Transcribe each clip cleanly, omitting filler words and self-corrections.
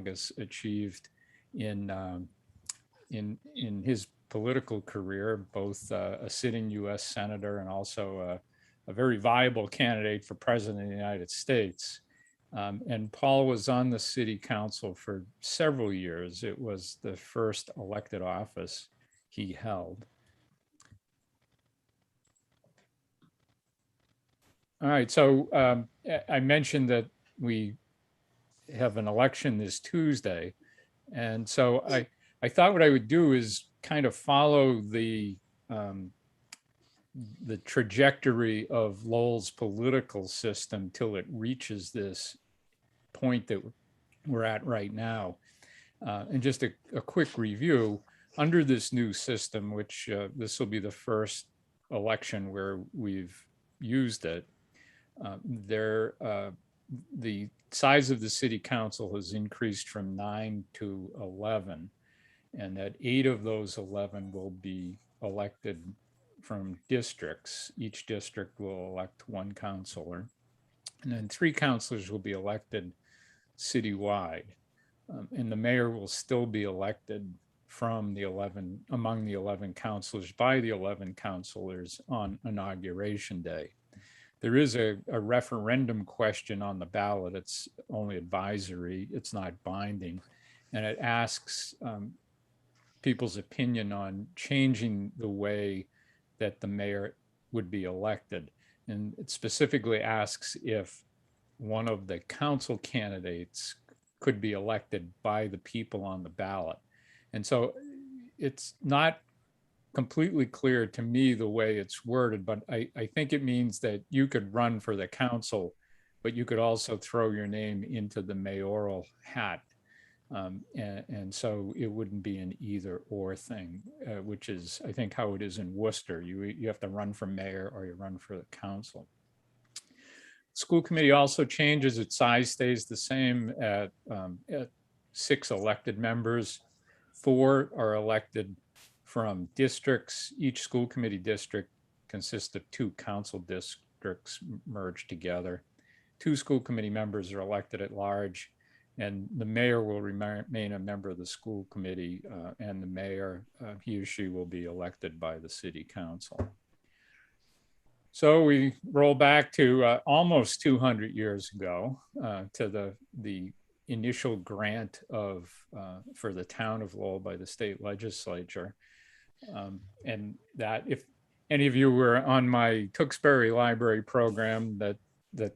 Saugus achieved in his political career, both a sitting U.S. senator and also a very viable candidate for president of the United States. And Paul was on the city council for several years. It was the first elected office he held. All right, so I mentioned that we have an election this Tuesday. And so I thought what I would do is kind of follow the trajectory of Lowell's political system till it reaches this point that we're at right now. And just a quick review, under this new system, which this will be the first election where we've used it, the size of the city council has increased from 9 to 11, and that 8 of those 11 will be elected from districts. Each district will elect 1 councilor, and then 3 councilors will be elected citywide. And the mayor will still be elected from among the 11 councilors by the 11 councilors on inauguration day. There is a referendum question on the ballot. It's only advisory, it's not binding. And it asks people's opinion on changing the way that the mayor would be elected. And it specifically asks if one of the council candidates could be elected by the people on the ballot. And so it's not completely clear to me the way it's worded, but I think it means that you could run for the council, but you could also throw your name into the mayoral hat. And so it wouldn't be an either or thing, which is, I think, how it is in Worcester. You have to run for mayor or you run for the council. School committee also changes. Its size stays the same at 6 elected members. 4 are elected from districts. Each school committee district consists of 2 council districts merged together. 2 school committee members are elected at large, and the mayor will remain a member of the school committee, and the mayor, he or she will be elected by the city council. So we roll back to almost 200 years ago to the initial grant for the town of Lowell by the state legislature. And that, if any of you were on my Tewksbury Library program that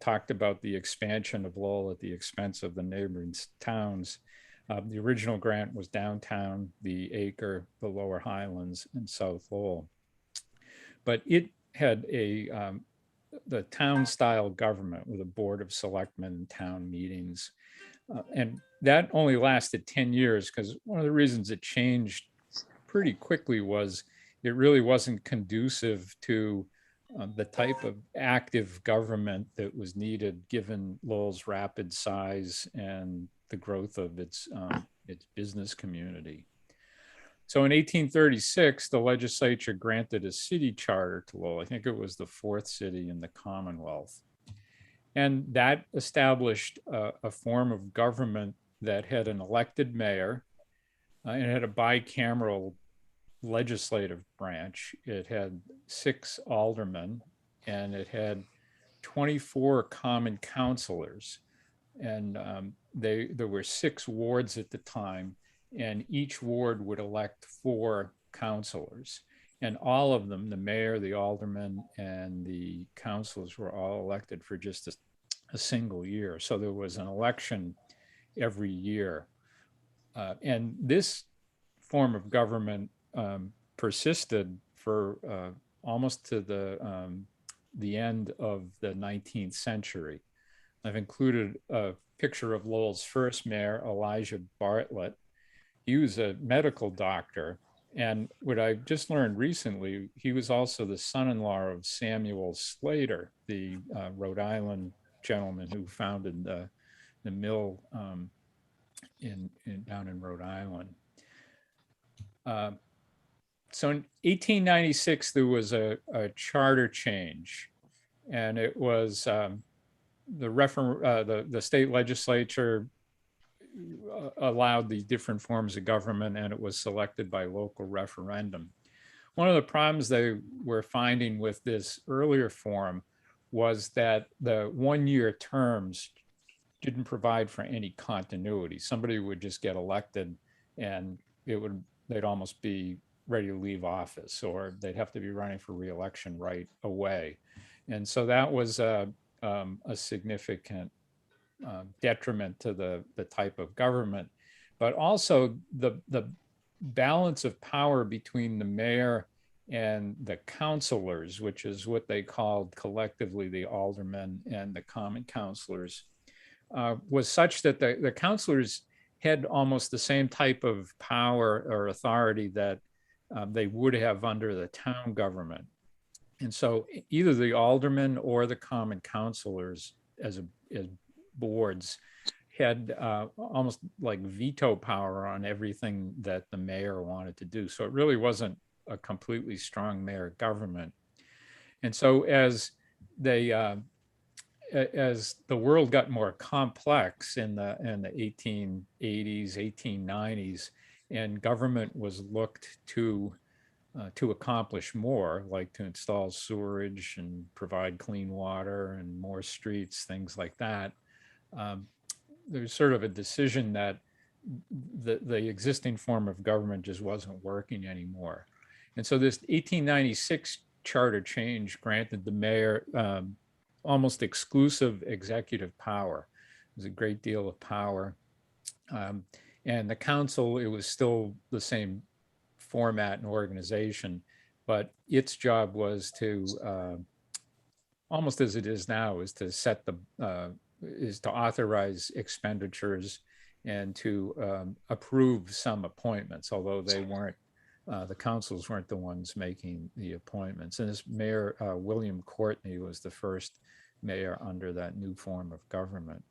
talked about the expansion of Lowell at the expense of the neighboring towns, the original grant was downtown, the Acre, the Lower Highlands, and South Lowell. But it had the town-style government with a board of selectmen and town meetings. And that only lasted 10 years because one of the reasons it changed pretty quickly was it really wasn't conducive to the type of active government that was needed given Lowell's rapid size and the growth of its business community. So in 1836, the legislature granted a city charter to Lowell. I think it was the 4th city in the Commonwealth. And that established a form of government that had an elected mayor, and it had a bicameral legislative branch. It had 6 aldermen, and it had 24 common councilors. And there were 6 wards at the time, and each ward would elect 4 councilors. And all of them, the mayor, the aldermen, and the councilors, were all elected for just a single year. So there was an election every year. And this form of government persisted for almost to the end of the 19th century. I've included a picture of Lowell's first mayor, Elijah Bartlett. He was a medical doctor. And what I just learned recently, he was also the son-in-law of Samuel Slater, the Rhode Island gentleman who founded the mill down in Rhode Island. So in 1896, there was a charter change, and it was the state legislature allowed the different forms of government, and it was selected by local referendum. One of the problems they were finding with this earlier form was that the 1 year terms didn't provide for any continuity. Somebody would just get elected and they'd almost be ready to leave office, or they'd have to be running for reelection right away. And so that was a significant detriment to the type of government. But also the balance of power between the mayor and the councilors, which is what they called collectively the aldermen and the common councilors, was such that the councilors had almost the same type of power or authority that they would have under the town government. And so either the aldermen or the common councilors as boards had almost like veto power on everything that the mayor wanted to do. So it really wasn't a completely strong mayor government. And so as the world got more complex in the 1880s, 1890s, and government was looked to accomplish more, like to install sewerage and provide clean water and more streets, things like that. There's sort of a decision that the existing form of government just wasn't working anymore. And so this 1896 charter change granted the mayor almost exclusive executive power. There's a great deal of power. And the council, it was still the same format and organization, but its job was to, almost as it is now, is to set is to authorize expenditures and to approve some appointments, although they weren't, the councils weren't the ones making the appointments. And this mayor, William Courtney, was the first mayor under that new form of government.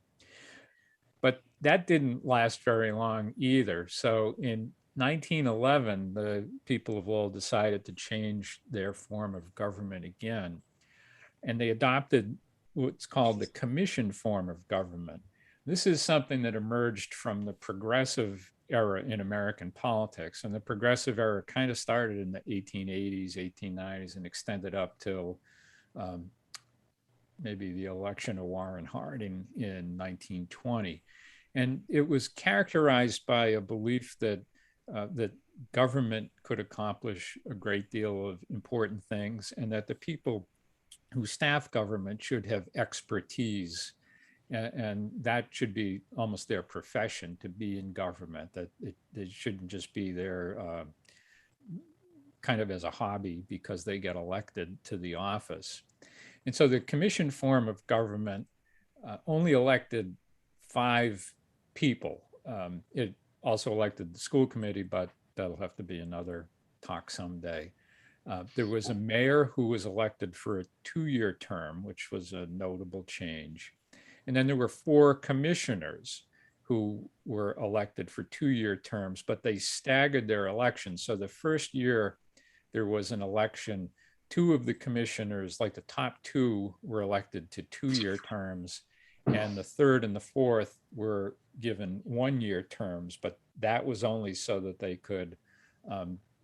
But that didn't last very long either. So in 1911, the people of Lowell decided to change their form of government again, and they adopted what's called the commission form of government. This is something that emerged from the progressive era in American politics, and the progressive era kind of started in the 1880s, 1890s, and extended up till maybe the election of Warren Harding in 1920. And it was characterized by a belief that that government could accomplish a great deal of important things, and that the people who staff government should have expertise, and that should be almost their profession to be in government, that it shouldn't just be their kind of as a hobby because they get elected to the office. And so the commission form of government only elected 5 people. It also elected the school committee, but that'll have to be another talk someday. There was a mayor who was elected for a 2-year term, which was a notable change. And then there were 4 commissioners who were elected for 2-year terms, but they staggered their elections. So the first year there was an election, 2 of the commissioners, like the top 2, were elected to 2-year terms, and the 3rd and the 4th were given 1-year terms, but that was only so that they could,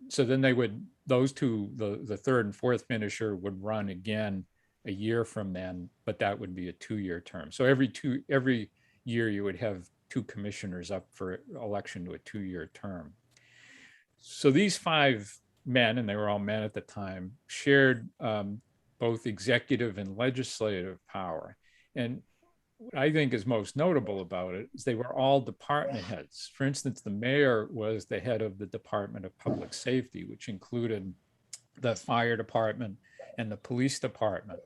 so then they would, those 2, the 3rd and 4th finisher would run again a year from then, but that would be a 2-year term. So every year you would have 2 commissioners up for election to a 2-year term. So these 5 men, and they were all men at the time, shared both executive and legislative power. And what I think is most notable about it is they were all department heads. For instance, the mayor was the head of the Department of Public Safety, which included the fire department and the police department.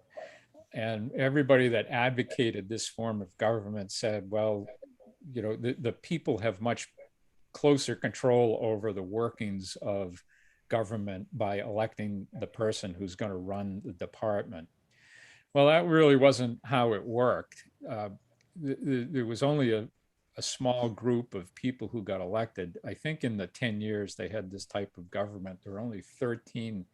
And everybody that advocated this form of government said, well, you know, the people have much closer control over the workings of government by electing the person who's going to run the department. Well, that really wasn't how it worked. There was only a small group of people who got elected. I think in the 10 years they had this type of government, there were only 13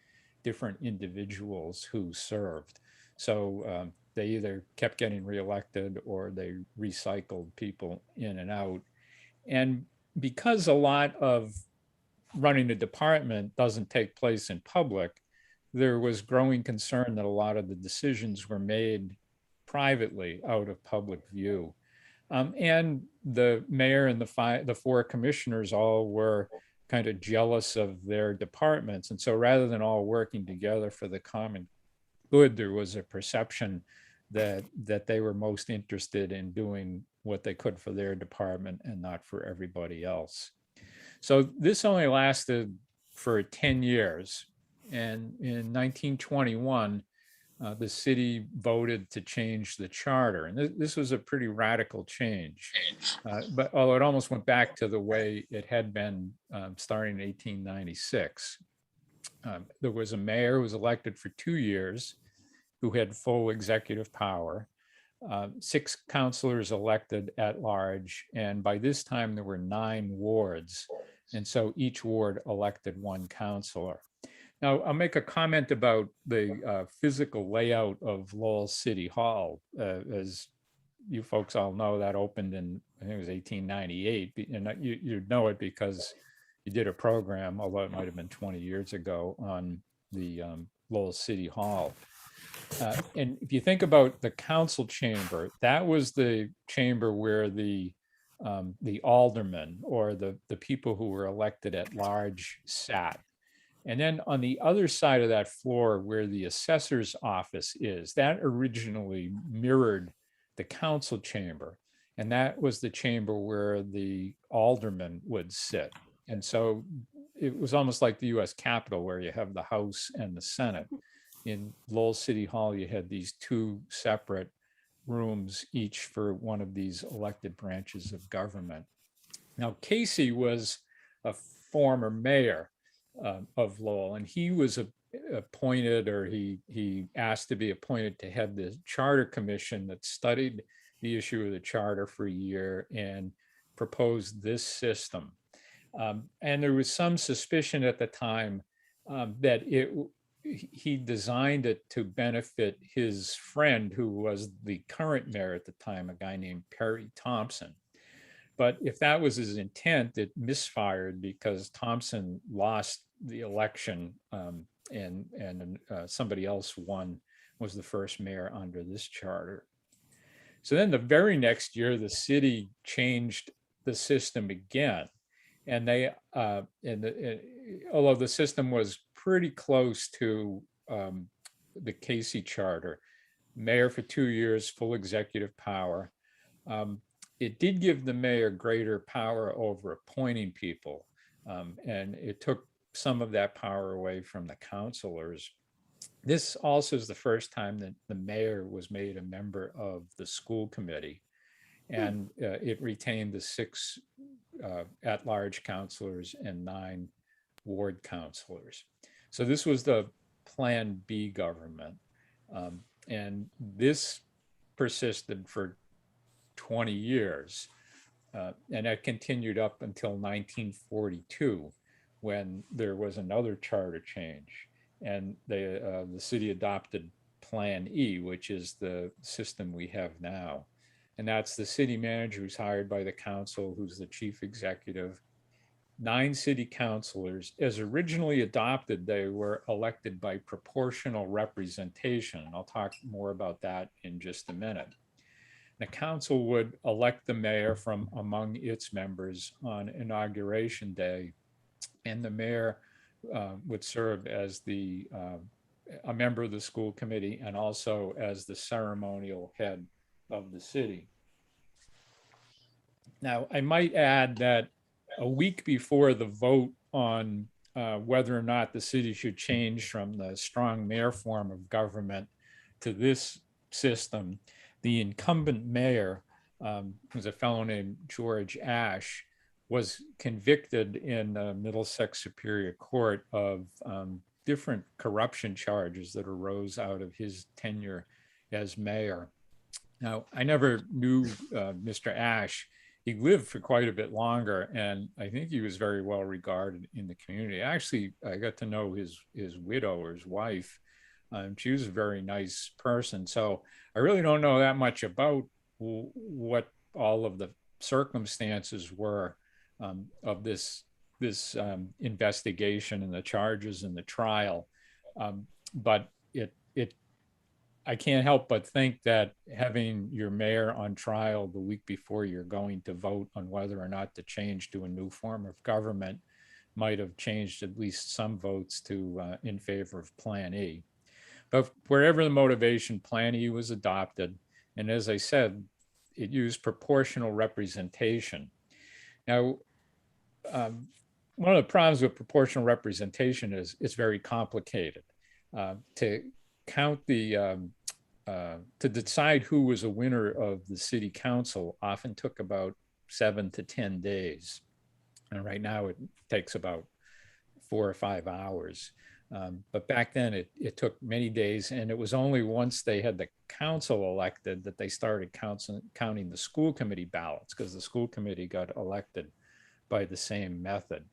different individuals who served. So they either kept getting reelected or they recycled people in and out. And because a lot of running a department doesn't take place in public, there was growing concern that a lot of the decisions were made privately out of public view. And the mayor and the four commissioners all were kind of jealous of their departments. And so rather than all working together for the common good, there was a perception that they were most interested in doing what they could for their department and not for everybody else. So this only lasted for 10 years. And in 1921, the city voted to change the charter. And this was a pretty radical change. But although it almost went back to the way it had been starting in 1896. There was a mayor who was elected for 2 years who had full executive power, 6 councilors elected at large, and by this time there were 9 wards, and so each ward elected 1 councilor. Now, I'll make a comment about the physical layout of Lowell City Hall. As you folks all know, that opened in, I think it was 1898, and you know it because you did a program, although it might have been 20 years ago, on the Lowell City Hall. And if you think about the council chamber, that was the chamber where the aldermen or the people who were elected at large sat. And then on the other side of that floor where the assessor's office is, that originally mirrored the council chamber. And that was the chamber where the aldermen would sit. And so it was almost like the US Capitol where you have the House and the Senate. In Lowell City Hall, you had these 2 separate rooms, each for one of these elected branches of government. Now, Casey was a former mayor of Lowell, and he was appointed, or he asked to be appointed to head the charter commission that studied the issue of the charter for a year and proposed this system. And there was some suspicion at the time that he designed it to benefit his friend, who was the current mayor at the time, a guy named Perry Thompson. But if that was his intent, it misfired because Thompson lost the election and somebody else won, was the first mayor under this charter. So then the very next year, the city changed the system again. And although the system was pretty close to the Casey charter, mayor for 2 years, full executive power. It did give the mayor greater power over appointing people, and it took some of that power away from the councilors. This also is the first time that the mayor was made a member of the school committee, and it retained the 6 at-large councilors and 9 ward councilors. So this was the Plan B government. And this persisted for 20 years. And that continued up until 1942, when there was another charter change. And the city adopted Plan E, which is the system we have now. And that's the city manager who's hired by the council, who's the chief executive. 9 city councilors. As originally adopted, they were elected by proportional representation. And I'll talk more about that in just a minute. The council would elect the mayor from among its members on inauguration day, and the mayor would serve as a member of the school committee and also as the ceremonial head of the city. Now, I might add that a week before the vote on whether or not the city should change from the strong mayor form of government to this system, the incumbent mayor, who's a fellow named George Ashe, was convicted in the Middlesex Superior Court of different corruption charges that arose out of his tenure as mayor. Now, I never knew Mr. Ashe. He lived for quite a bit longer, and I think he was very well regarded in the community. Actually, I got to know his widow, or his wife. She was a very nice person. So I really don't know that much about what all of the circumstances were of this investigation and the charges and the trial. But I can't help but think that having your mayor on trial the week before you're going to vote on whether or not to change to a new form of government might have changed at least some votes to in favor of Plan E. But wherever the motivation, Plan E was adopted. And as I said, it used proportional representation. Now, one of the problems with proportional representation is it's very complicated. To count to decide who was a winner of the city council often took about 7 to 10 days. And right now it takes about 4 or 5 hours. But back then it took many days, and it was only once they had the council elected that they started counting the school committee ballots, because the school committee got elected by the same method.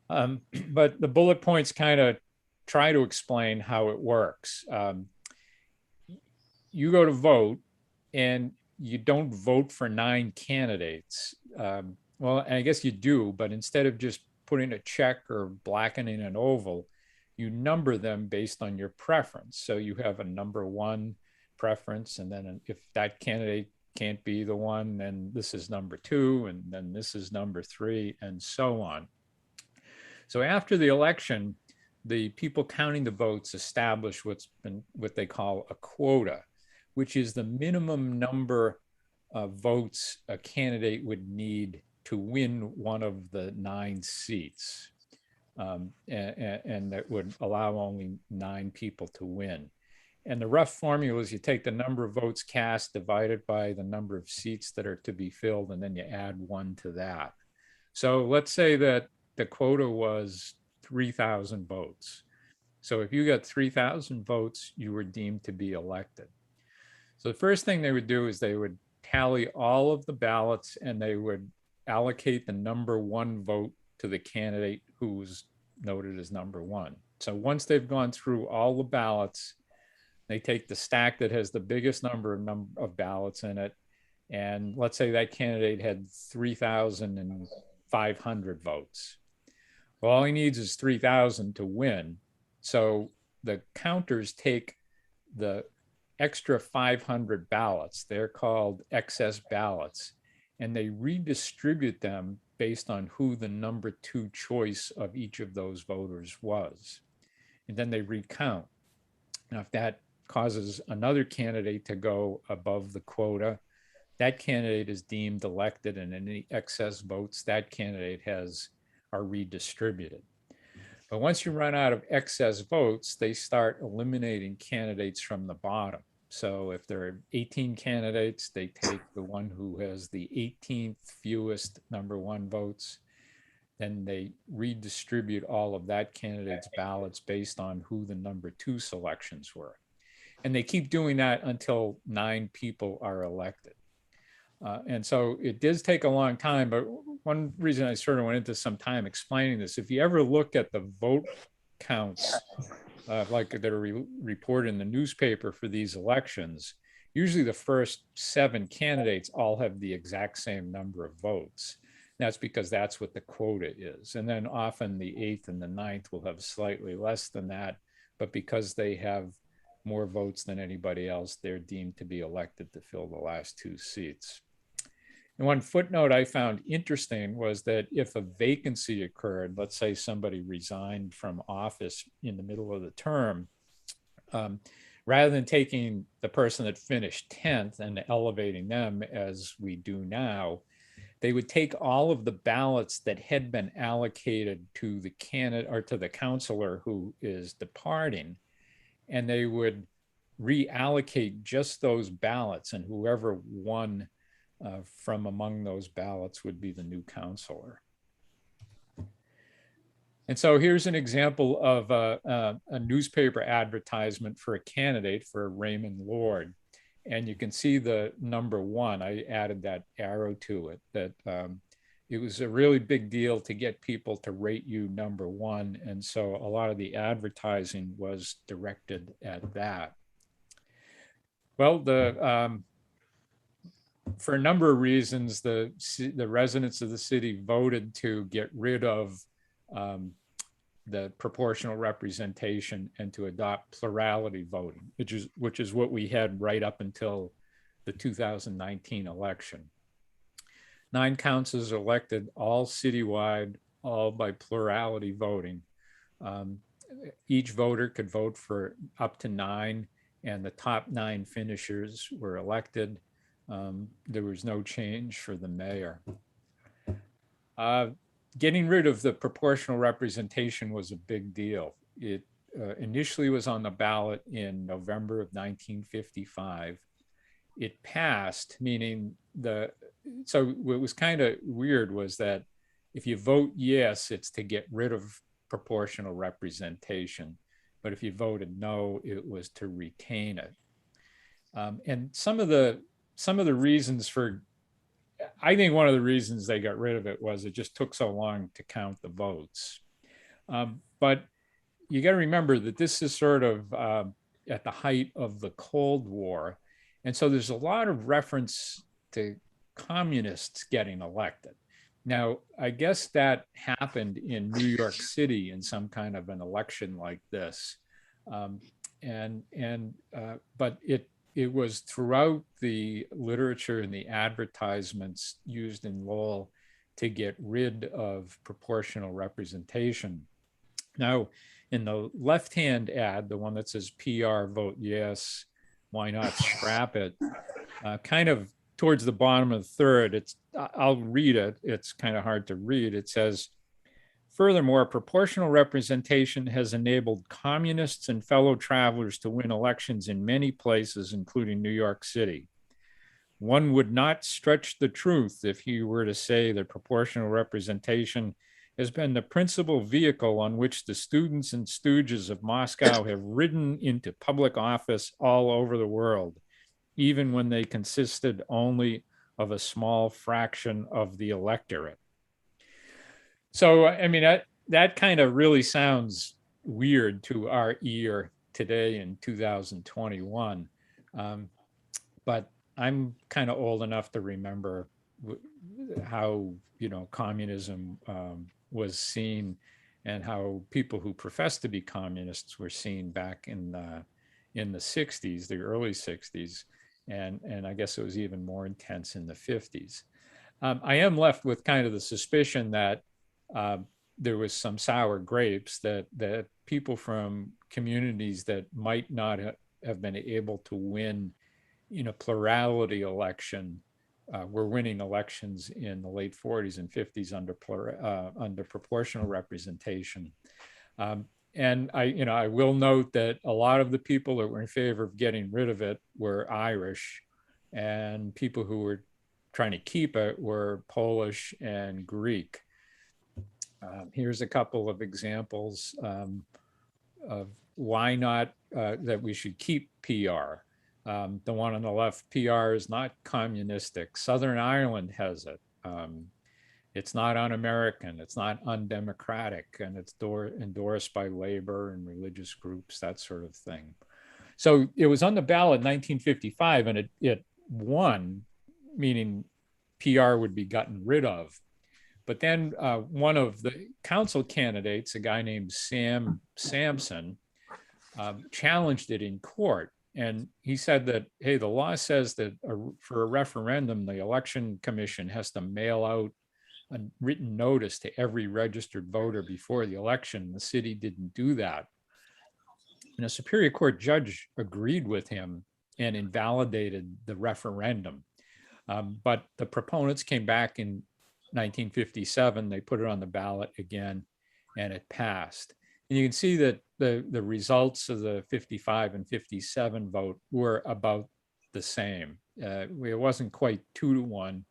But the bullet points kind of try to explain how it works. You go to vote and you don't vote for 9 candidates. Well, I guess you do, but instead of just putting a check or blackening an oval, you number them based on your preference. So you have a number 1 preference, and then if that candidate can't be the one, then this is number 2, and then this is number 3, and so on. So after the election, the people counting the votes establish what they call a quota, which is the minimum number of votes a candidate would need to win one of the 9 seats. And that would allow only 9 people to win. And the rough formula is you take the number of votes cast divided by the number of seats that are to be filled, and then you add 1 to that. So let's say that the quota was 3,000 votes. So if you got 3,000 votes, you were deemed to be elected. So the first thing they would do is they would tally all of the ballots, and they would allocate the number 1 vote to the candidate who was noted as number 1. So once they've gone through all the ballots, they take the stack that has the biggest number of ballots in it, and let's say that candidate had 3,500 votes. Well, all he needs is 3,000 to win. So the counters take the extra 500 ballots, they're called excess ballots, and they redistribute them based on who the number 2 choice of each of those voters was. And then they recount. Now, if that causes another candidate to go above the quota, that candidate is deemed elected, and any excess votes that candidate has are redistributed. But once you run out of excess votes, they start eliminating candidates from the bottom. So if there are 18 candidates, they take the one who has the 18th fewest number 1 votes. Then they redistribute all of that candidate's ballots based on who the number 2 selections were. And they keep doing that until 9 people are elected. And so it does take a long time, but one reason I sort of went into some time explaining this, if you ever look at the vote counts, like that are reported in the newspaper for these elections, usually the first 7 candidates all have the exact same number of votes. That's because that's what the quota is. And then often the 8th and the 9th will have slightly less than that, but because they have more votes than anybody else, they're deemed to be elected to fill the last 2 seats. And one footnote I found interesting was that if a vacancy occurred, let's say somebody resigned from office in the middle of the term, rather than taking the person that finished 10th and elevating them as we do now, they would take all of the ballots that had been allocated to the candidate or to the counselor who is departing, and they would reallocate just those ballots, and whoever won from among those ballots would be the new counselor. And so here's an example of a newspaper advertisement for a candidate for Raymond Lord. And you can see the number 1, I added that arrow to it, that it was a really big deal to get people to rate you number 1. And so a lot of the advertising was directed at that. Well, for a number of reasons, the residents of the city voted to get rid of um, the proportional representation and to adopt plurality voting, which is what we had right up until the 2019 election. 9 councils elected all citywide, all by plurality voting. Um, each voter could vote for up to 9, and the top 9 finishers were elected. There was no change for the mayor. Getting rid of the proportional representation was a big deal. It initially was on the ballot in November of 1955. It passed, meaning so what was kind of weird was that if you vote yes, it's to get rid of proportional representation. But if you voted no, it was to retain it. And some of the reasons for, I think one of the reasons they got rid of it was it just took so long to count the votes. But you got to remember that this is sort of at the height of the Cold War. And so there's a lot of reference to communists getting elected. Now, I guess that happened in New York City in some kind of an election like this. But it was throughout the literature and the advertisements used in Lowell to get rid of proportional representation. Now, in the left-hand ad, the one that says PR, vote yes, why not scrap it, kind of towards the bottom of the third, I'll read it. It's kind of hard to read. It says, furthermore, proportional representation has enabled communists and fellow travelers to win elections in many places, including New York City. One would not stretch the truth if he were to say that proportional representation has been the principal vehicle on which the students and stooges of Moscow have ridden into public office all over the world, even when they consisted only of a small fraction of the electorate. So, I mean, that kind of really sounds weird to our ear today in 2021. But I'm kind of old enough to remember how, communism was seen and how people who professed to be communists were seen back in the 60s, the early 60s. And I guess it was even more intense in the 50s. I am left with kind of the suspicion that there was some sour grapes, that people from communities that might not have been able to win in a plurality election were winning elections in the late 40s and 50s under proportional representation. And I will note that a lot of the people that were in favor of getting rid of it were Irish, and people who were trying to keep it were Polish and Greek. Here's a couple of examples of why not that we should keep PR. The one on the left, PR is not communistic. Southern Ireland has it. It's not un-American, it's not undemocratic, and it's endorsed by labor and religious groups, that sort of thing. So it was on the ballot in 1955, and it won, meaning PR would be gotten rid of. But then one of the council candidates, a guy named Sam Sampson, challenged it in court. And he said that, hey, the law says that for a referendum, the election commission has to mail out a written notice to every registered voter before the election. The city didn't do that. And a Superior Court judge agreed with him and invalidated the referendum. But the proponents came back in 1957. They put it on the ballot again, and it passed. And you can see that the results of the 55 and 57 vote were about the same. It wasn't quite 2-1,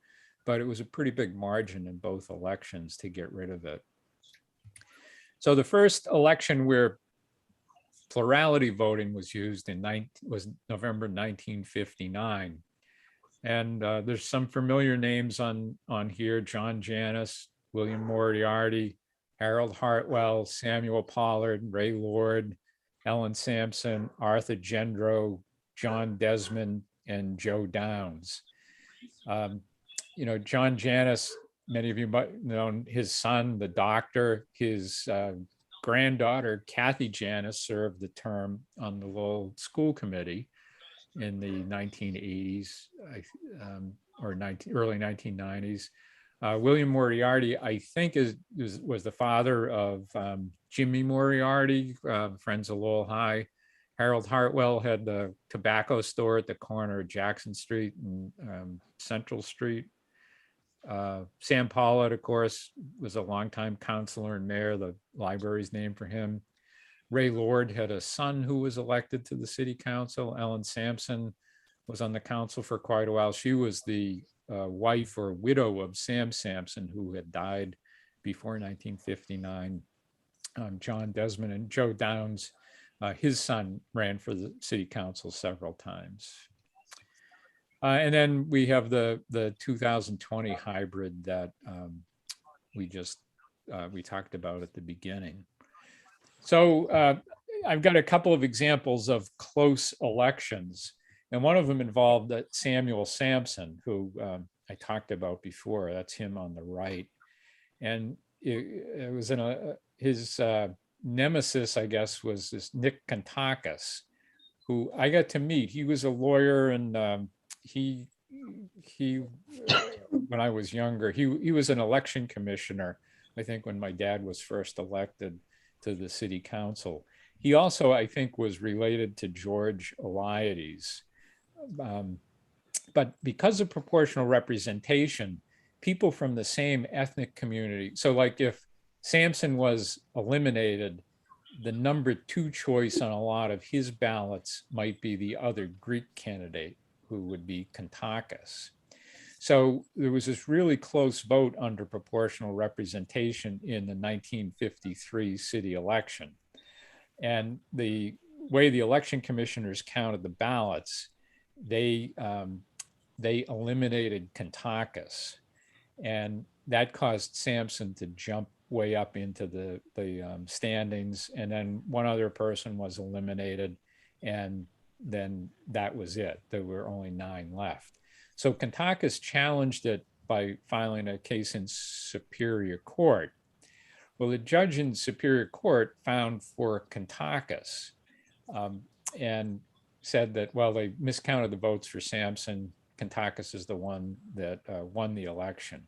but it was a pretty big margin in both elections to get rid of it. So the first election where plurality voting was used was November 1959. And there's some familiar names on here: John Janus, William Moriarty, Harold Hartwell, Samuel Pollard, Ray Lord, Ellen Sampson, Arthur Gendro, John Desmond, and Joe Downs. Um, John Janus, many of you might know his son, the doctor, his granddaughter, Kathy Janus, served the term on the Lowell School Committee in the 1980s or early 1990s. William Moriarty, I think, was the father of Jimmy Moriarty, friends of Lowell High. Harold Hartwell had the tobacco store at the corner of Jackson Street and Central Street. Sam Pollitt, of course, was a longtime counselor and mayor. The library's named for him. Ray Lord had a son who was elected to the city council. Ellen Sampson was on the council for quite a while. She was the wife or widow of Sam Sampson, who had died before 1959. John Desmond and Joe Downs, his son, ran for the city council several times. And then we have the 2020 hybrid that we talked about at the beginning. So I've got a couple of examples of close elections, and one of them involved Samuel Sampson, who I talked about before. That's him on the right, and it was his nemesis, I guess, was this Nick Kantakis, who I got to meet. He was a lawyer, and he when I was younger, he was an election commissioner, I think, when my dad was first elected to the city council. He also, I think, was related to George Eliades. But because of proportional representation, people from the same ethnic community, so like if Sampson was eliminated, the number 2 choice on a lot of his ballots might be the other Greek candidate, who would be Kantakis. So there was this really close vote under proportional representation in the 1953 city election. And the way the election commissioners counted the ballots, they eliminated Kantakis. And that caused Sampson to jump way up into the standings. And then one other person was eliminated, and then that was it. There were only 9 left. So Kantakis challenged it by filing a case in Superior Court. Well, the judge in Superior Court found for Kantakis and said that, well, they miscounted the votes for Sampson. Kantakis is the one that won the election.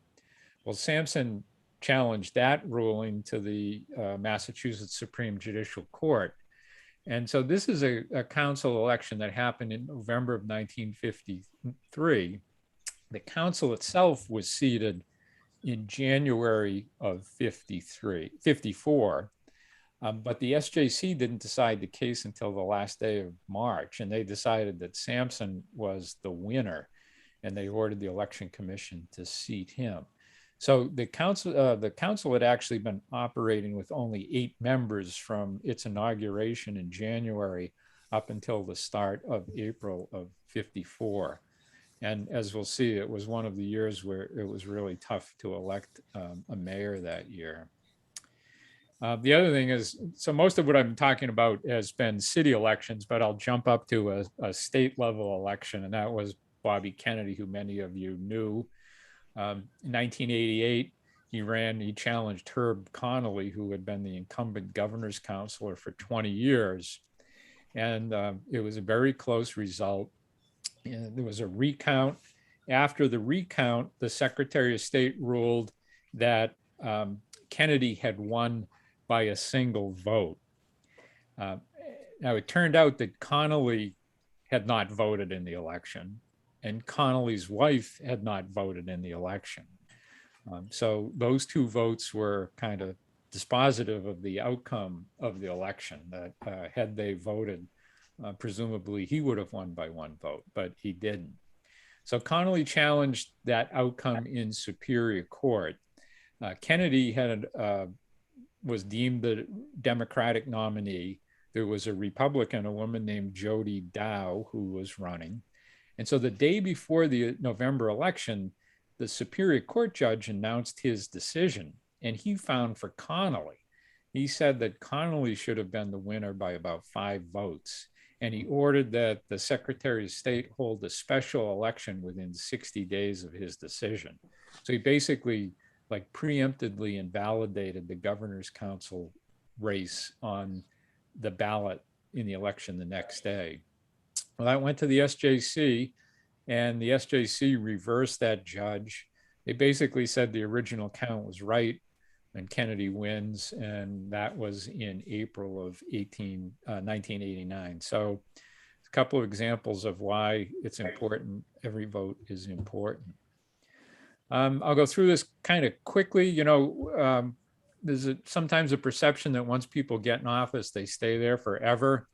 Well, Sampson challenged that ruling to the Massachusetts Supreme Judicial Court. And so this is a council election that happened in November of 1953. The council itself was seated in January of 54. But the SJC didn't decide the case until the last day of March, and they decided that Sampson was the winner, and they ordered the election commission to seat him. So the council had actually been operating with only 8 members from its inauguration in January up until the start of April of 54. And as we'll see, it was one of the years where it was really tough to elect a mayor that year. The other thing is, so most of what I'm talking about has been city elections, but I'll jump up to a state level election, and that was Bobby Kennedy, who many of you knew. In 1988, he challenged Herb Connolly, who had been the incumbent governor's counselor for 20 years. And it was a very close result. And there was a recount. After the recount, the Secretary of State ruled that Kennedy had won by a single vote. Now, it turned out that Connolly had not voted in the election, and Connolly's wife had not voted in the election. So those 2 votes were kind of dispositive of the outcome of the election, that had they voted, presumably he would have won by 1 vote, but he didn't. So Connolly challenged that outcome in Superior Court. Kennedy was deemed the Democratic nominee. There was a Republican, a woman named Jody Dow, who was running. And so the day before the November election, the Superior Court judge announced his decision, and he found for Connolly. He said that Connolly should have been the winner by about 5 votes. and he ordered that the Secretary of State hold a special election within 60 days of his decision. So he basically like preemptively invalidated the governor's council race on the ballot in the election the next day. Well, that went to the SJC, and the SJC reversed that judge. They basically said the original count was right and Kennedy wins, and that was in April of 1989. So a couple of examples of why it's important. Every vote is important. I'll go through this kind of quickly. There's sometimes a perception that once people get in office, they stay there forever.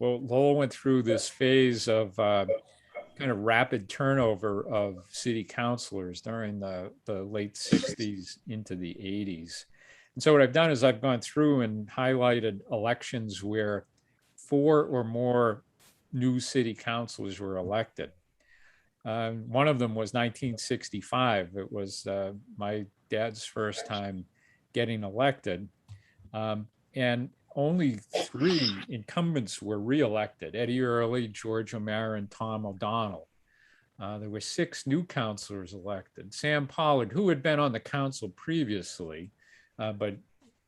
Well, Lowell went through this phase of kind of rapid turnover of city councilors during the late 60s into the 80s. And so what I've done is I've gone through and highlighted elections where 4 or more new city councilors were elected. One of them was 1965. It was my dad's first time getting elected. And only 3 incumbents were reelected: Eddie Early, George O'Mara, and Tom O'Donnell. There were 6 new councilors elected. Sam Pollard, who had been on the council previously, but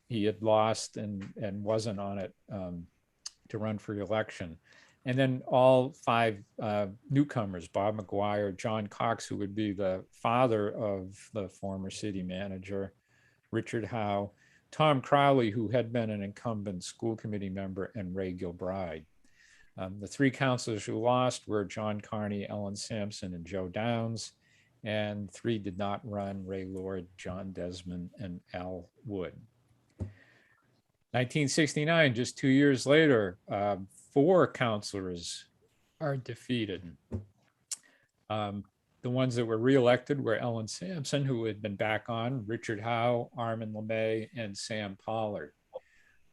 he had lost and wasn't on it to run for election. And then all 5 newcomers: Bob McGuire, John Cox, who would be the father of the former city manager, Richard Howe, Tom Crowley, who had been an incumbent school committee member, and Ray Gilbride. The 3 councilors who lost were John Carney, Ellen Sampson, and Joe Downs, and 3 did not run: Ray Lord, John Desmond, and Al Wood. 1969, just 2 years later, 4 councilors are defeated. The ones that were reelected were Ellen Sampson, who had been back on, Richard Howe, Armin LeMay, and Sam Pollard.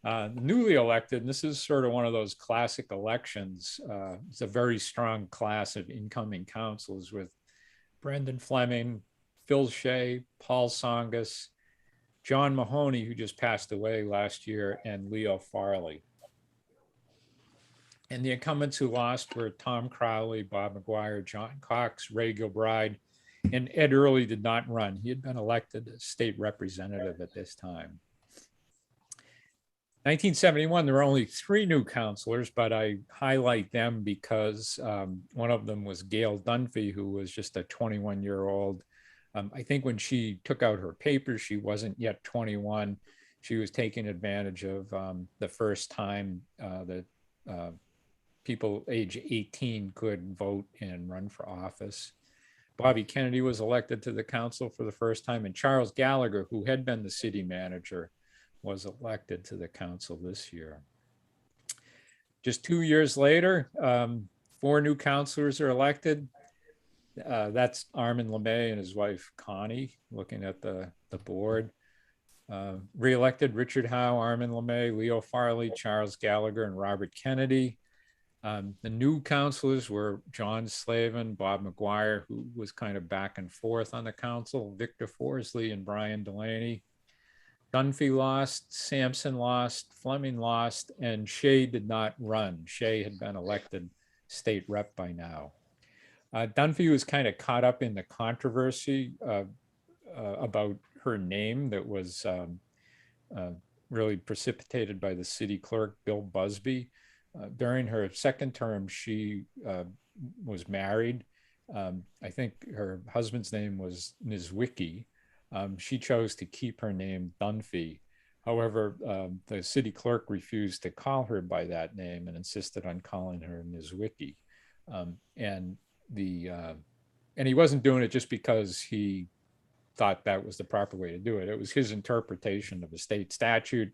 Newly elected, and this is sort of one of those classic elections. It's a very strong class of incoming councils with Brendan Fleming, Phil Shea, Paul Songus, John Mahoney, who just passed away last year, and Leo Farley. And the incumbents who lost were Tom Crowley, Bob McGuire, John Cox, Ray Gilbride, and Ed Early did not run. He had been elected as state representative at this time. 1971, there were only 3 new councilors, but I highlight them because one of them was Gail Dunphy, who was just a 21-year-old. I think when she took out her papers, she wasn't yet 21. She was taking advantage of the first time that people age 18 could vote and run for office. Bobby Kennedy was elected to the council for the first time, and Charles Gallagher, who had been the city manager, was elected to the council this year. Just 2 years later, 4 new councilors are elected. That's Armin LeMay and his wife, Connie, looking at the board. Re-elected Richard Howe, Armin LeMay, Leo Farley, Charles Gallagher, and Robert Kennedy. The new councilors were John Slavin, Bob McGuire, who was kind of back and forth on the council, Victor Forsley, and Brian Delaney. Dunphy lost, Sampson lost, Fleming lost, and Shea did not run. Shea had been elected state rep by now. Dunphy was kind of caught up in the controversy about her name that was really precipitated by the city clerk, Bill Busby. During her second term, she was married. I think her husband's name was Nizwicki. She chose to keep her name Dunphy. However, the city clerk refused to call her by that name and insisted on calling her Nizwicki. And he wasn't doing it just because he thought that was the proper way to do it. It was his interpretation of a state statute.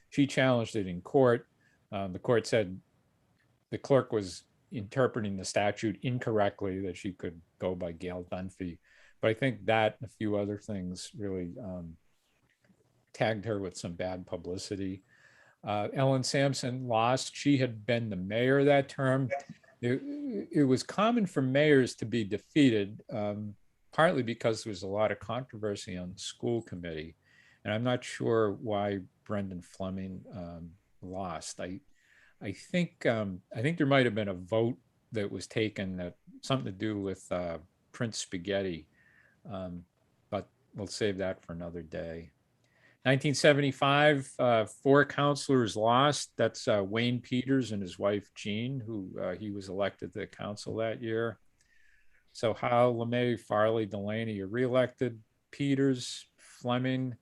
She challenged it in court. The court said the clerk was interpreting the statute incorrectly, that she could go by Gail Dunphy. But I think that and a few other things really tagged her with some bad publicity. Ellen Sampson lost. She had been the mayor that term. It was common for mayors to be defeated, partly because there was a lot of controversy on the school committee. And I'm not sure why Brendan Fleming lost. I think there might have been a vote that was taken that something to do with Prince Spaghetti, um, but we'll save that for another day. 1975, four councilors lost. That's Wayne Peters and his wife Jean, who he was elected to the council that year. So Howe, LeMay, Farley, Delaney are reelected. Peters, Fleming,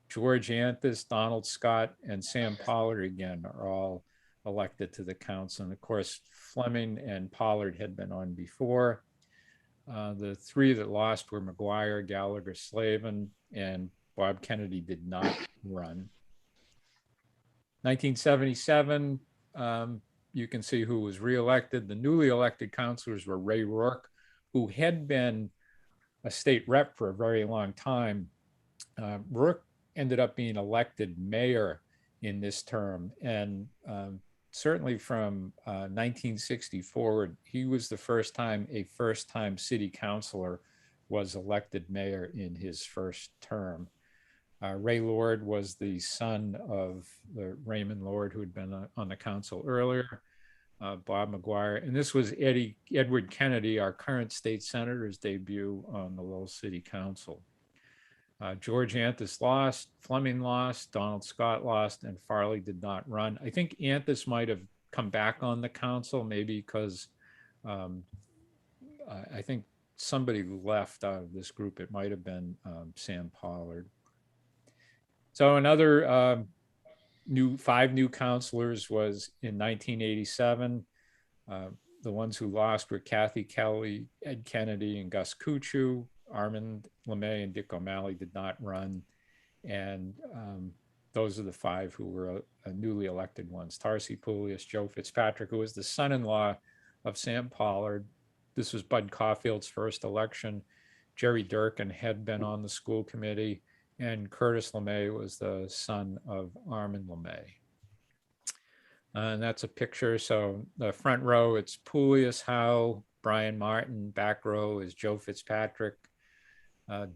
George Anthus, Donald Scott, and Sam Pollard again are all elected to the council. And of course, Fleming and Pollard had been on before. The three that lost were McGuire, Gallagher, Slavin, and Bob Kennedy did not run. 1977, you can see who was reelected. The newly elected councilors were Ray Rourke, who had been a state rep for a very long time. Rourke ended up being elected mayor in this term. And certainly from 1960 forward, he was the first time a first-time city councilor was elected mayor in his first term. Ray Lord was the son of the Raymond Lord, who had been on the council earlier, Bob McGuire. And this was Edward Kennedy, our current state senator's debut on the Lowell City Council. George Anthus lost, Fleming lost, Donald Scott lost, and Farley did not run. I think Anthus might have come back on the council, maybe because I think somebody left out of this group. It might have been Sam Pollard. So another five new councilors was in 1987. The ones who lost were Kathy Kelly, Ed Kennedy, and Gus Kuchu. Armand LeMay and Dick O'Malley did not run. And those are the five who were newly elected ones. Tarsi Poulias, Joe Fitzpatrick, who was the son-in-law of Sam Pollard. This was Bud Caulfield's first election. Jerry Durkin had been on the school committee, and Curtis LeMay was the son of Armand LeMay. And that's a picture. So the front row, it's Poulias, Howe, Brian Martin. Back row is Joe Fitzpatrick,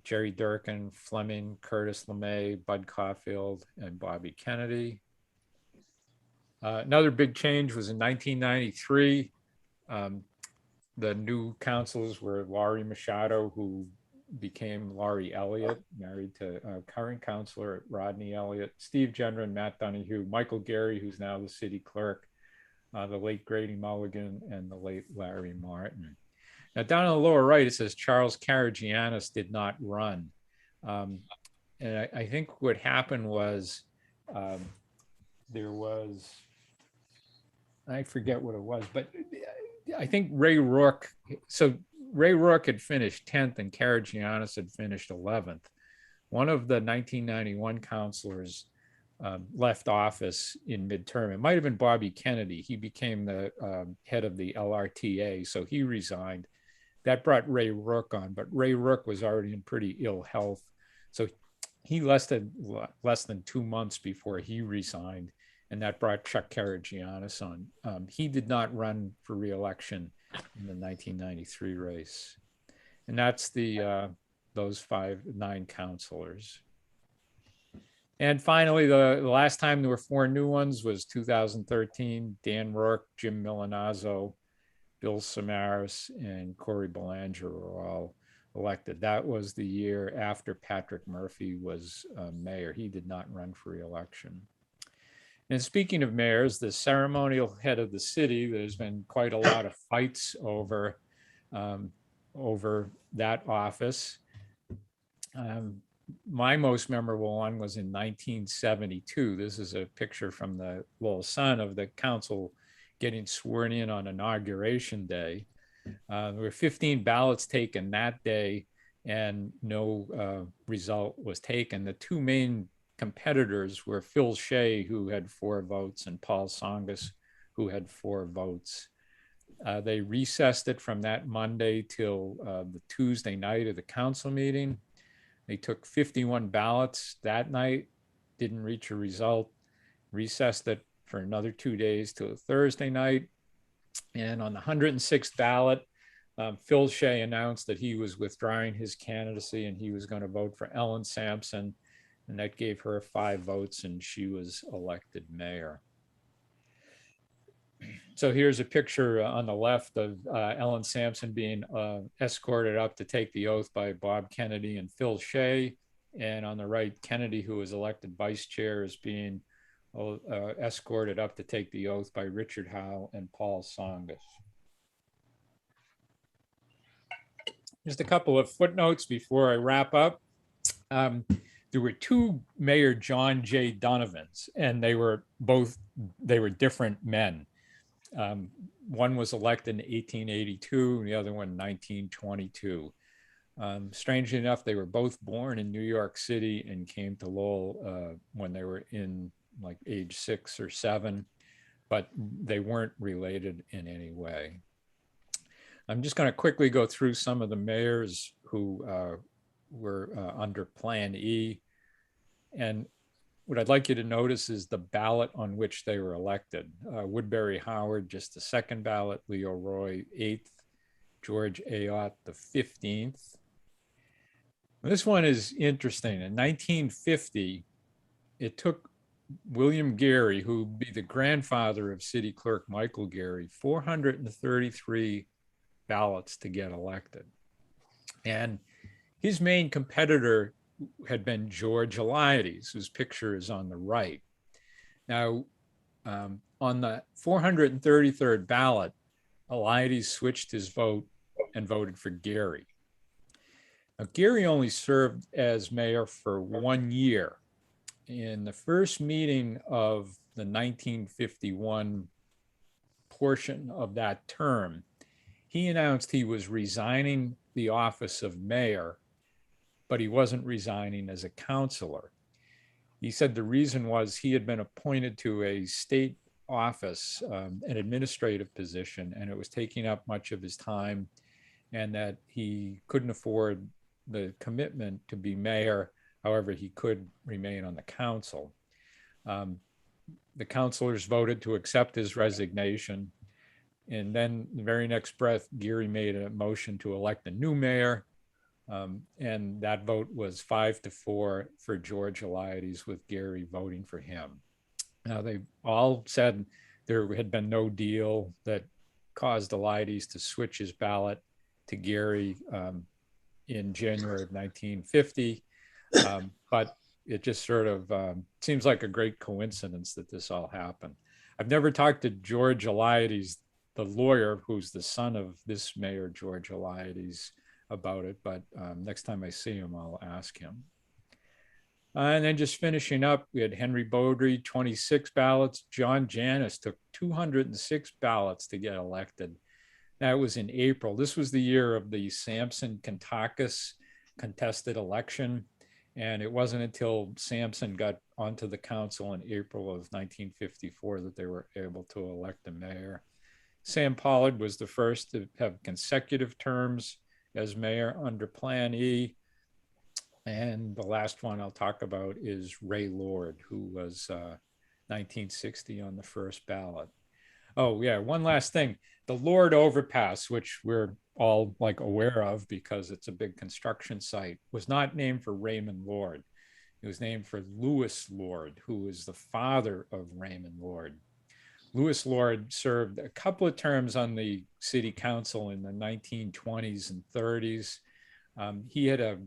Jerry Durkin, Fleming, Curtis LeMay, Bud Caulfield, and Bobby Kennedy. Another big change was in 1993. The new councils were Laurie Machado, who became Laurie Elliott, married to current councilor Rodney Elliott, Steve Gendron, Matt Donahue, Michael Gary, who's now the city clerk, the late Grady Mulligan, and the late Larry Martin. Now down on the lower right, it says Charles Karagianis did not run. And I think what happened was there was, I forget what it was, but I think Ray Rourke, so Ray Rourke had finished 10th and Karagianis had finished 11th. One of the 1991 councilors left office in midterm. It might have been Bobby Kennedy. He became the head of the LRTA, so he resigned. That brought Ray Rourke on, but Ray Rourke was already in pretty ill health. So he lasted less than 2 months before he resigned, and that brought Chuck Karagianis on. He did not run for re-election in the 1993 race. And that's those 9 councilors. And finally, the last time there were 4 new ones was 2013. Dan Rourke, Jim Milanazzo, Bill Samaras, and Corey Belanger were all elected. That was the year after Patrick Murphy was mayor. He did not run for re-election. And speaking of mayors, the ceremonial head of the city, there's been quite a lot of fights over that office. My most memorable one was in 1972. This is a picture from the Lowell Sun of the council getting sworn in on Inauguration Day. There were 15 ballots taken that day, and no result was taken. The 2 main competitors were Phil Shea, who had 4 votes, and Paul Songus, who had 4 votes. They recessed it from that Monday till the Tuesday night of the council meeting. They took 51 ballots that night, didn't reach a result, recessed it for another 2 days till Thursday night. And on the 106th ballot, Phil Shea announced that he was withdrawing his candidacy and he was going to vote for Ellen Sampson. And that gave her 5 votes and she was elected mayor. So here's a picture on the left of Ellen Sampson being escorted up to take the oath by Bob Kennedy and Phil Shea. And on the right, Kennedy, who was elected vice chair, is being escorted up to take the oath by Richard Howe and Paul Tsongas. Just a couple of footnotes before I wrap up. There were two Mayor John J. Donovans, and they were different men. One was elected in 1882, and the other one in 1922. Strangely enough, they were both born in New York City and came to Lowell when they were in like age 6 or 7, but they weren't related in any way. I'm just going to quickly go through some of the mayors who were under Plan E. And what I'd like you to notice is the ballot on which they were elected. Woodbury Howard, just the 2nd ballot, Leo Roy, 8th, George Ayotte, the 15th. This one is interesting. In 1950, it took William Gary, who would be the grandfather of City Clerk Michael Gary, 433 ballots to get elected. And his main competitor had been George Eliades, whose picture is on the right. Now, on the 433rd ballot, Eliades switched his vote and voted for Gary. Now, Gary only served as mayor for 1 year. In the first meeting of the 1951 portion of that term, he announced he was resigning the office of mayor, but he wasn't resigning as a councilor. He said the reason was he had been appointed to a state office, an administrative position, and it was taking up much of his time, and that he couldn't afford the commitment to be mayor. However, he could remain on the council. The councilors voted to accept his resignation. And then the very next breath, Gary made a motion to elect a new mayor. And that vote was 5-4 for George Eliades, with Gary voting for him. Now, they all said there had been no deal that caused Eliades to switch his ballot to Gary in January of 1950. But it just sort of seems like a great coincidence that this all happened. I've never talked to George Eliades, the lawyer, who's the son of this mayor, George Eliades, about it, but next time I see him, I'll ask him. And then just finishing up, we had Henry Beaudry, 26 ballots. John Janis took 206 ballots to get elected. That was in April. This was the year of the Sampson-Kantakis contested election. And it wasn't until Sampson got onto the council in April of 1954 that they were able to elect a mayor. Sam Pollard was the first to have consecutive terms as mayor under Plan E. And the last one I'll talk about is Ray Lord, who was 1960 on the first ballot. Oh yeah, one last thing. The Lord Overpass, which we're all like aware of because it's a big construction site, was not named for Raymond Lord. It was named for Lewis Lord, who is the father of Raymond Lord. Lewis Lord served a couple of terms on the city council in the 1920s and 30s. He had a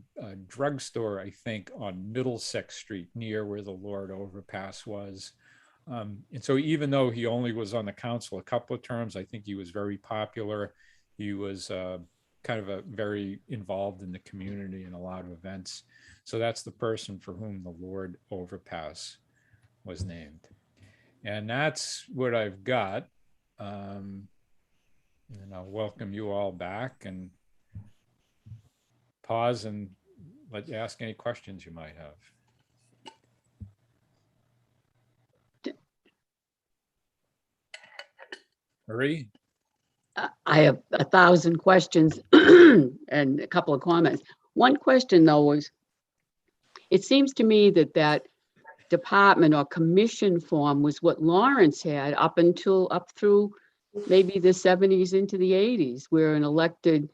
drugstore, I think, on Middlesex Street near where the Lord Overpass was. And so even though he only was on the council a couple of terms, I think he was very popular. He was kind of very involved in the community in a lot of events. So that's the person for whom the Lord Overpass was named. And that's what I've got. And I'll welcome you all back and pause and let you ask any questions you might have. Marie? I have 1,000 questions and a couple of comments. One question, though, was it seems to me that that department or commission form was what Lawrence had up through maybe the 70s into the 80s, where an elected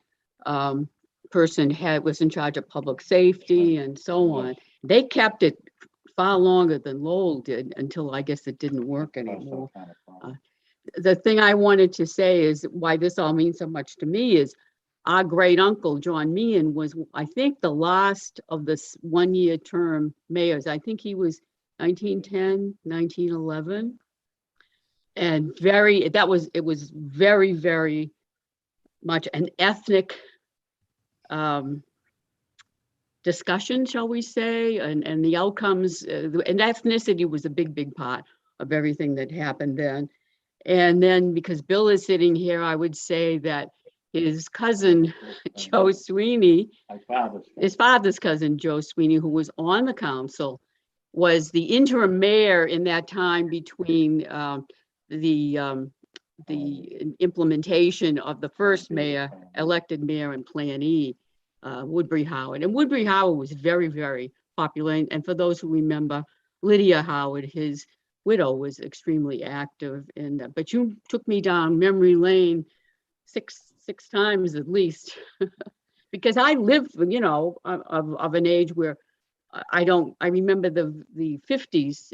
person was in charge of public safety and so on. They kept it far longer than Lowell did until I guess it didn't work anymore. the thing I wanted to say is why this all means so much to me is our great uncle, John Meehan, was, I think, the last of this 1-year term mayors. I think he was 1910, 1911. And it was very, very much an ethnic discussion, shall we say, and the outcomes, and ethnicity was a big, big part of everything that happened then. And then because Bill is sitting here, I would say that his cousin, Joe Sweeney, his father's cousin, Joe Sweeney, who was on the council, was the interim mayor in that time between the implementation of the first mayor, elected mayor and Plan E, Woodbury Howard. And Woodbury Howard was very, very popular. And for those who remember, Lydia Howard, his widow, was extremely active. And but you took me down memory lane six times at least, because I lived, of an age where I remember the 50s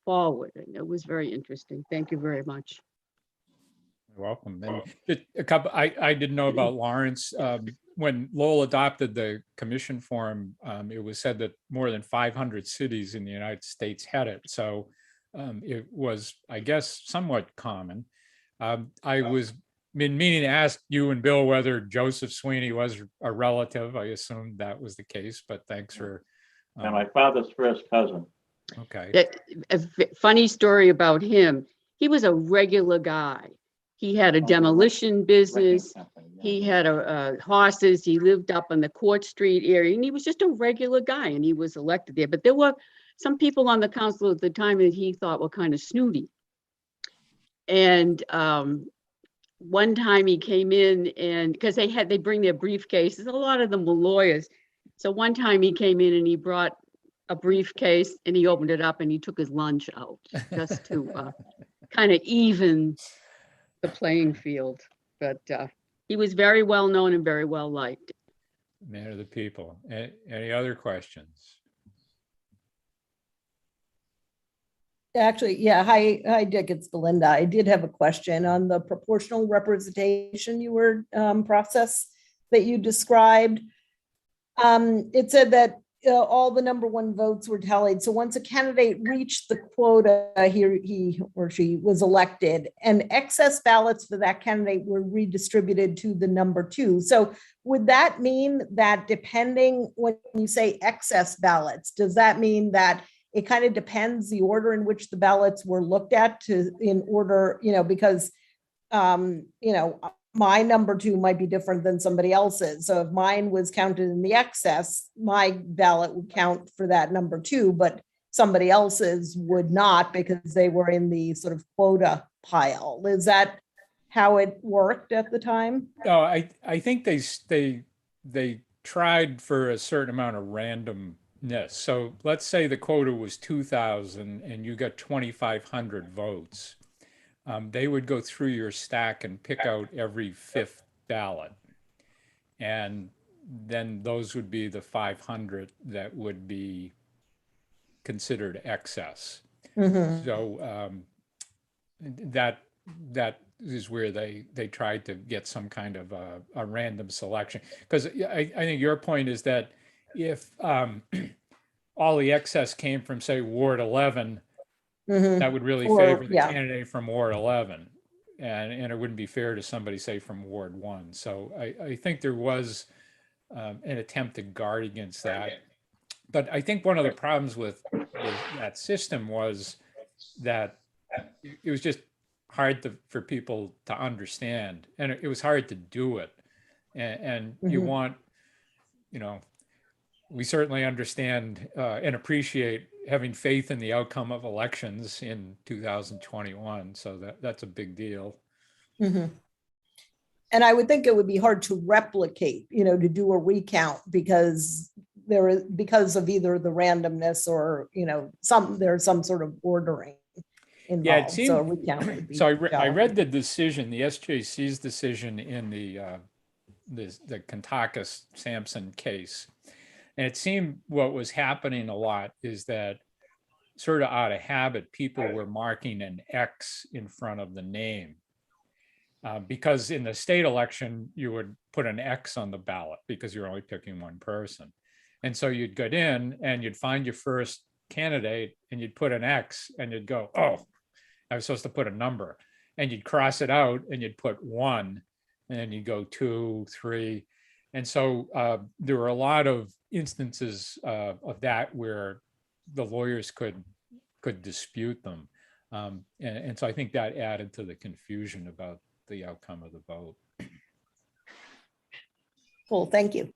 forward, and it was very interesting. Thank you very much. You're welcome. And I didn't know about Lawrence. When Lowell adopted the commission form, it was said that more than 500 cities in the United States had it. So it was, I guess, somewhat common. I was meaning to ask you and Bill whether Joseph Sweeney was a relative. I assumed that was the case, but thanks for. And my father's first cousin. Okay. A funny story about him. He was a regular guy. He had a demolition business. He had horses. He lived up on the Court Street area, and he was just a regular guy, and he was elected there. But there were some people on the council at the time that he thought were kind of snooty. And one time he came in, and because they bring their briefcases, a lot of them were lawyers. So one time he came in and he brought a briefcase and he opened it up and he took his lunch out just to kind of even the playing field. But he was very well known and very well liked. Man of the people. Any other questions? Actually, yeah. Hi, Dick. It's Belinda. I did have a question on the proportional representation process that you described. It said that all the number one votes were tallied. So once a candidate reached the quota, he or she was elected, and excess ballots for that candidate were redistributed to the number two. So would that mean that depending, when you say excess ballots, does that mean that it kind of depends the order in which the ballots were looked at in order, because, my number two might be different than somebody else's. So if mine was counted in the excess, my ballot would count for that number two, but somebody else's would not because they were in the sort of quota pile. Is that how it worked at the time? No, I think they tried for a certain amount of randomness. So let's say the quota was 2,000 and you got 2,500 votes. They would go through your stack and pick out every fifth ballot. And then those would be the 500 that would be considered excess. Mm-hmm. So that is where they tried to get some kind of a random selection. Because I think your point is that if all the excess came from, say, Ward 11, Mm-hmm. that would really favor the candidate from Ward 11. And it wouldn't be fair to somebody, say, from Ward 1. So I think there was an attempt to guard against that. But I think one of the problems with that system was that it was just hard for people to understand. And it was hard to do it. And you want, we certainly understand and appreciate having faith in the outcome of elections in 2021. So that's a big deal. Mm-hmm. And I would think it would be hard to replicate, to do a recount because of either the randomness or, there's some sort of ordering involved. Yeah, it seemed, so a recount would be I read the decision, the SJC's decision in the Kentucky Sampson case. And it seemed what was happening a lot is that sort of out of habit, people were marking an X in front of the name. Because in the state election, you would put an X on the ballot because you're only picking one person. And so you'd get in and you'd find your first candidate and you'd put an X and you'd go, oh, I was supposed to put a number. And you'd cross it out and you'd put 1, and then you'd go 2, 3. And so there were a lot of instances of that where the lawyers could dispute them. And so I think that added to the confusion about the outcome of the vote. Cool, thank you.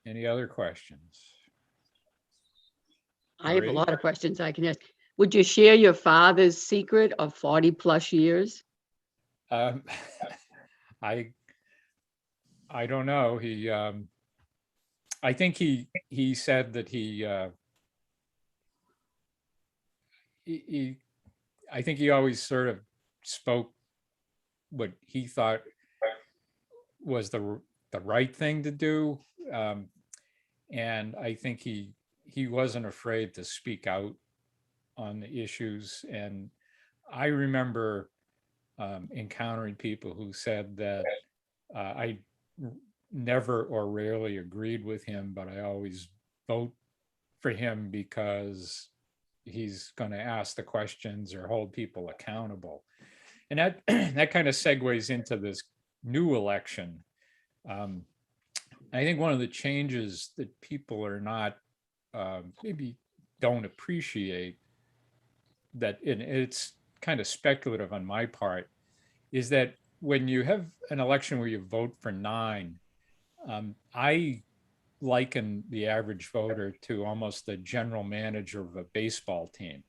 Any other questions? I have a Marie? lot of questions I can ask. Would you share your father's secret of 40 plus years? I don't know. I think he said that I think he always sort of spoke what he thought was the right thing to do. And I think he wasn't afraid to speak out on the issues. And I remember encountering people who said that I never or rarely agreed with him, but I always vote for him because he's going to ask the questions or hold people accountable. And that that kind of segues into this new election. I think one of the changes that people are not maybe don't appreciate, that and it's kind of speculative on my part, is that when you have an election where you vote for 9, I liken the average voter to almost the general manager of a baseball team,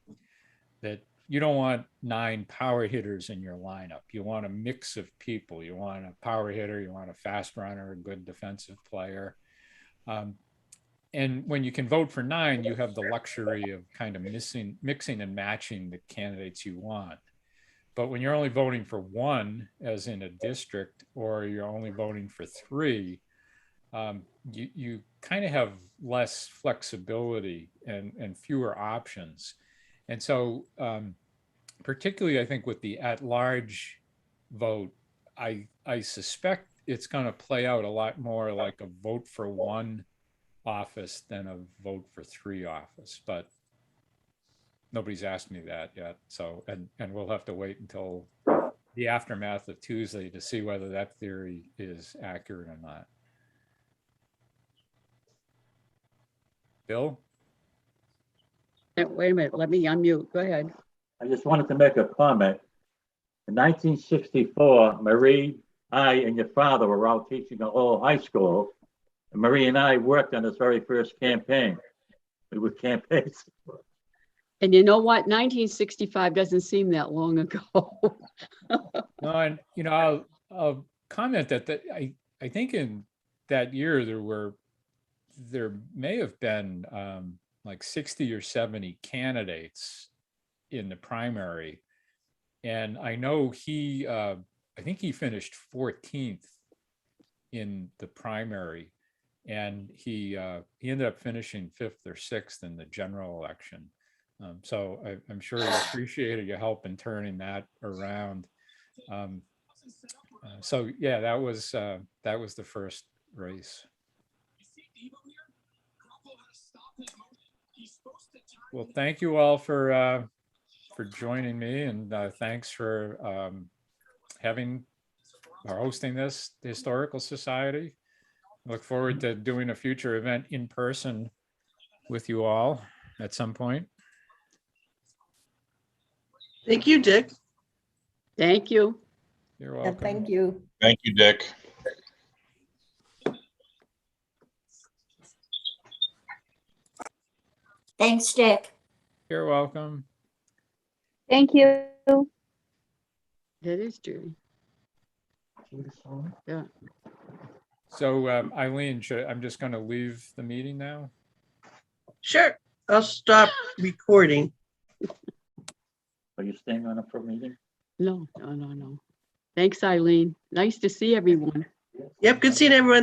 that you don't want 9 power hitters in your lineup. You want a mix of people. You want a power hitter, you want a fast runner, a good defensive player. And when you can vote for 9, you have the luxury of kind of mixing and matching the candidates you want. But when you're only voting for 1, as in a district, or you're only voting for 3, you kind of have less flexibility and fewer options. And so particularly, I think with the at-large vote, I suspect it's going to play out a lot more like a vote for 1 office than a vote for 3 office. But nobody's asked me that yet. So, and we'll have to wait until the aftermath of Tuesday to see whether that theory is accurate or not. Bill? Wait a minute, let me unmute. Go ahead. I just wanted to make a comment. In 1964, Marie, I, and your father were out teaching at Lowell High School. And Marie and I worked on this very first campaign. We were campaigns. And you know what? 1965 doesn't seem that long ago. No, and you know, I'll comment that I think in that year there may have been like 60 or 70 candidates in the primary, and I know I think he finished 14th in the primary, and he ended up finishing 5th or 6th in the general election. So I'm sure he appreciated your help in turning that around. So yeah, that was the first race. Well, thank you all for joining me, and thanks for having or hosting this Historical Society. I look forward to doing a future event in person with you all at some point. Thank you, Dick. Thank you. You're Yeah, welcome. thank you. Thank you, Dick. Thanks, Dick. You're welcome. Thank you. That is Judy. Yeah. So Eileen, I'm just going to leave the meeting now. Sure, I'll stop recording. Are you staying on for a meeting? No. Thanks, Eileen. Nice to see everyone. Yep, good seeing everyone.